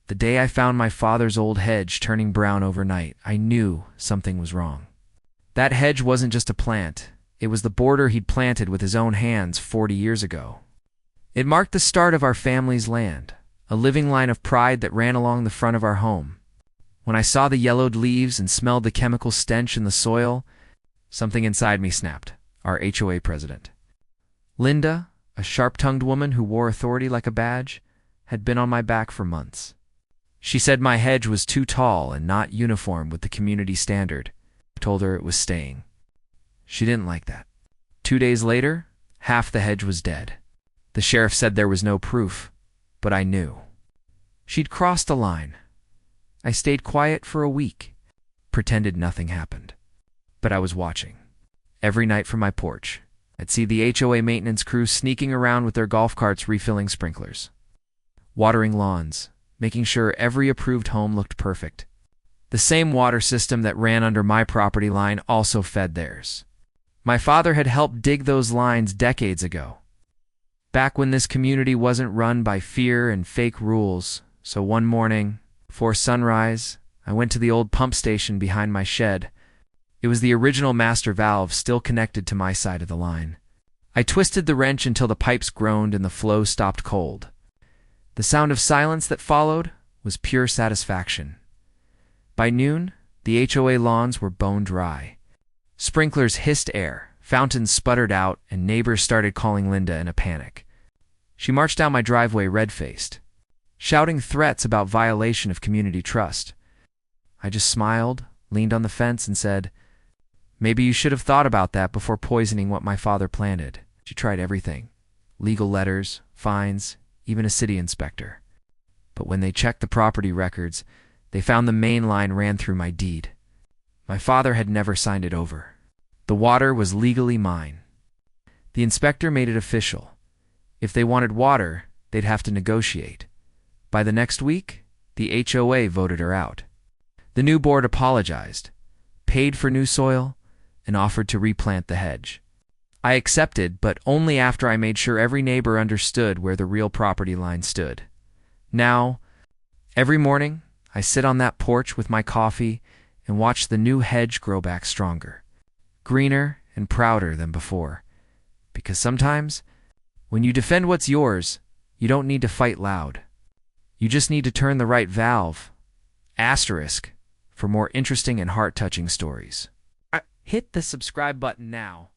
The day I found my father's old hedge turning brown overnight, I knew something was wrong. That hedge wasn't just a plant. It was the border he'd planted with his own hands 40 years ago. It marked the start of our family's land, a living line of pride that ran along the front of our home. When I saw the yellowed leaves and smelled the chemical stench in the soil, something inside me snapped. Our HOA president, Linda, a sharp-tongued woman who wore authority like a badge, had been on my back for months. She said my hedge was too tall and not uniform with the community standard. I told her it was staying. She didn't like that. 2 days later, half the hedge was dead. The sheriff said there was no proof, but I knew. She'd crossed a line. I stayed quiet for a week, pretended nothing happened. But I was watching. Every night from my porch, I'd see the HOA maintenance crew sneaking around with their golf carts refilling sprinklers, watering lawns, making sure every approved home looked perfect. The same water system that ran under my property line also fed theirs. My father had helped dig those lines decades ago, back when this community wasn't run by fear and fake rules. So one morning, before sunrise, I went to the old pump station behind my shed. It was the original master valve still connected to my side of the line. I twisted the wrench until the pipes groaned and the flow stopped cold. The sound of silence that followed was pure satisfaction. By noon, the HOA lawns were bone dry. Sprinklers hissed air, fountains sputtered out, and neighbors started calling Linda in a panic. She marched down my driveway red-faced, shouting threats about violation of community trust. I just smiled, leaned on the fence, and said, "Maybe you should have thought about that before poisoning what my father planted." She tried everything: legal letters, fines, even a city inspector. But when they checked the property records, they found the main line ran through my deed. My father had never signed it over. The water was legally mine. The inspector made it official. If they wanted water, they'd have to negotiate. By the next week, the HOA voted her out. The new board apologized, paid for new soil, and offered to replant the hedge. I accepted, but only after I made sure every neighbor understood where the real property line stood. Now, every morning, I sit on that porch with my coffee and watch the new hedge grow back stronger, greener and prouder than before. Because sometimes, when you defend what's yours, you don't need to fight loud. You just need to turn the right valve. **, for more interesting and heart-touching stories. Hit the subscribe button now.